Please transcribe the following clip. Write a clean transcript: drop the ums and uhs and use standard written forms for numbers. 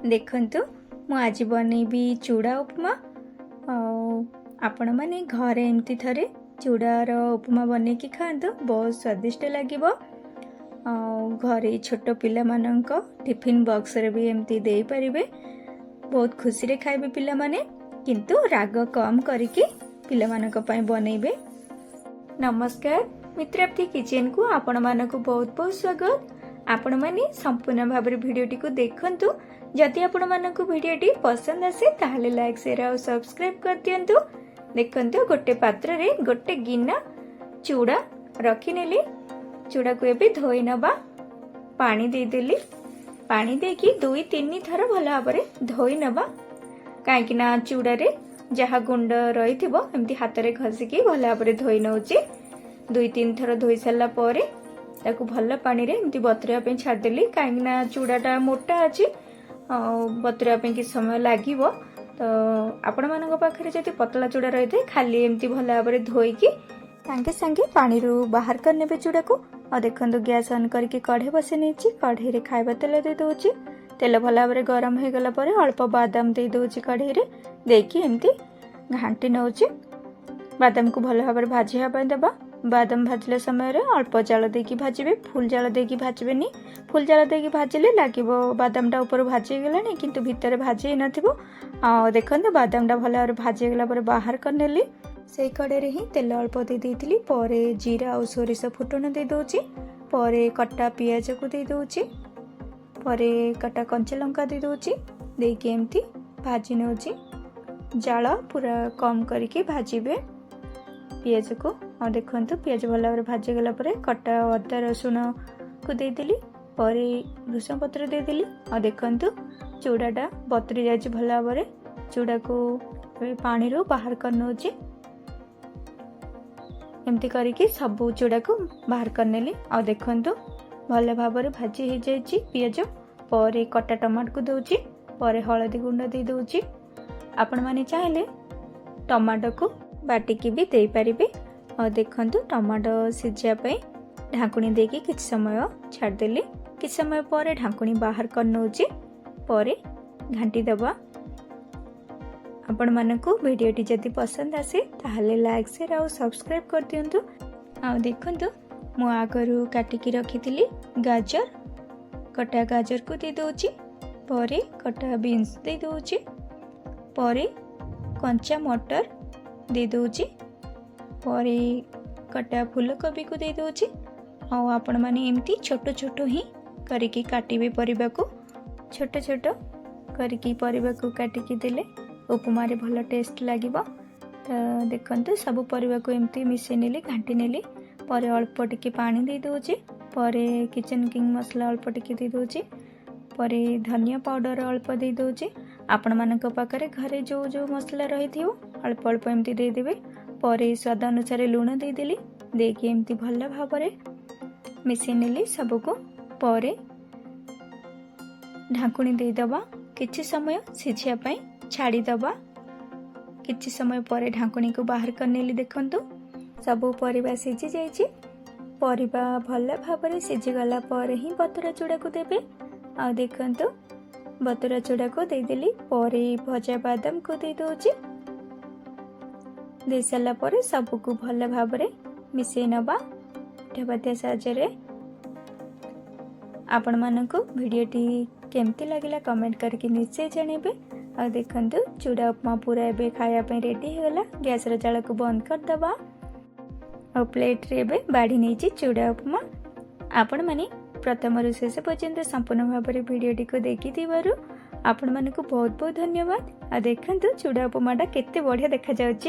देखंतु मु आज बनैबी चूड़ा उपमा। आपण माने घरे एमती थरे चूड़ार उपमा बने की खातु, बहुत स्वादिष्ट लगिबो। घरे छोट पिला मानक टिफिन बॉक्स रे भी एमती दे परिबे, बहुत खुशी रे खाइबे पिला माने, किंतु राग कम करिके पिला मानक पय बनैबे। नमस्कार, मित्राप्ति किचन को आपण मानक बहुत बहुत स्वागत। आपण माने संपूर्ण भाव भिडियोटी को देखंतु। जदि आपण मानक भिडियोटी पसंद आसे ताहले लाइक शेयर और सब्सक्राइब कर दियंतु। देखंतु गोटे पात्र रे गोटे गिना चूड़ा रखी नेली। चूड़ा को एबे धोई नबा, पानी दे देली। पानी देकी 2-3 थर भल भाव धोई नबा, काहेकि ना चूड़ा रे जहा गुंड रही थिबो एमती हाथ रे घसिकी भल भाव धोई नउची। 2-3 थर धोई सारला परे ताकू भल पानी रे एमती बतुरिया पे छाड़ देली, काहेकि ना चूड़ाटा मोटा अछि, बतुरिया पे कि समय लागिवो। तो आपण मानक पाखरे जति पतला चूड़ा रही थाए खाली एमती भल भाव धोईकी सांगे सांगे पानी रू बाहर कर नेबे चूड़ा को। और देखंतु गैस ऑन करके कढ़े बसे नेछि। कढ़े रे खाइबा तेल दे दोछि। तेल भल भाव गरम हो गला परे अल्प बादाम दे दोछि कढ़े रे, देकी एमती घांटी नउछि। बादाम को भल भाव भाजिया पय देबा। बादाम भाजले समय रे अल्प जाल देकी भाजिबे, फुल जाल देकी भाजिबेनी। फुल जाल देकी भाजिले लागिबो बादामटा ऊपर भाजी गेलानी किंतु भितर भाजी नथिबो। देखंतु बादामटा भल भाव भाजी गेला परे बाहर कर नेली। से कड़े रे ही तेल अल्प दे देइतिली, परे जीरा और सोरिष फुटण दे दोछि, परे कटा पियाज को दे दोछि, परे कटा कंचा लंका दे दोछि, देकी एमती भाजी नउछि। जाल पूरा कम करके भाजिबे पियाज को। और देखंतु पियाज भल भाव भाजी गला परे कटा अदा रसुण को दे देली, परे भृषंग पत्र दे देली। और देखंतु चूड़ाटा बतुरी जाछि भल भाव। चूड़ा को पानी रो बाहर कर नउछि। एमती करके सबू चूड़ा को बाहर कर नेली। और देखंतु भल भाव भाजी हो जाइछि पियाज। परे कटा टमाटर को दउछि, परे हळदी गुंड दे दउछि। आपण माने चाहिले टमाटर को बाटिकी भी दे पारिबे। और देखंतु टमाटर सिझा पे ढाकुणी देकी किछ समय छाड़ देली। किछ समय परे ढाकुणी बाहर कर नउछि, परे घांटी दबा। आपण मानकु वीडियोटी जदि पसंद आसे ताहले लाइक शेयर और सब्सक्राइब कर दियंतु। आ देखंतु मु आगरु काटिकी रखिथिली गाजर, कटा गाजर को दे दोछि, परे कटा बीन्स दे दोछि, परे कंचा मटर दे दोछि, परे कटा फूलकोबी को दे दोछि। आ आपण माने एमती छोट छोट ही करिकी काटिबे परिबा को। छोट छोट करिकी परिबा को काटिकी देले उपमा रे भल टेस्ट लागिबो। देखंतु सब परिबा को एमती मिसे नेली, घांटी नेली। परे अल्प टिके पानी दे दोछि, परे किचन किंग मसला अल्प टिके दे दोछि, परे धनिया पाउडर अल्प दे दोछि। आपण मानक पाखरे घरे जो जो मसला रही थियो अल्प अल्प एमती दे देबे। परे स्वाद अनुसार लूण दे देली, देकी एमती भल भाव मिसे नेली सबको। परे ढाकुणी दे दबा, किछि समय सिझिया पय छाड़ी दबा। किछि समय परे ढाकुणी को बाहर कर नेली। देखंतु सबु परिबा सिझी जाइछि। परिबा भल भाव सिझी गला परे ही बतुरा चूड़ा को देबे। आ देखंतु बतुरा चूड़ा को दे देली, परे भजा बादाम को दे दोछि। दे साला परे सबको भल भाव मिसे नबा। ठेबाते साजरे आपण मानक वीडियोटी केमती लागिला कमेंट करके निश्चय जणेबे। आ देखंतु चूड़ा उपमा पूरा एबे खाया पे रेडी हो गला। गैस रे जाल को बंद कर दबा। और प्लेट रे एबे बाढ़ी नेछि चूड़ा उपमा। आपण माने प्रथम रु शेष पर्यंत संपूर्ण भाव वीडियोटी को देखि दिबारु आपण मानकु बहुत बहुत धन्यवाद। आ देखंतु चूड़ा उपमाटा केते बढ़िया देखा जाउछि।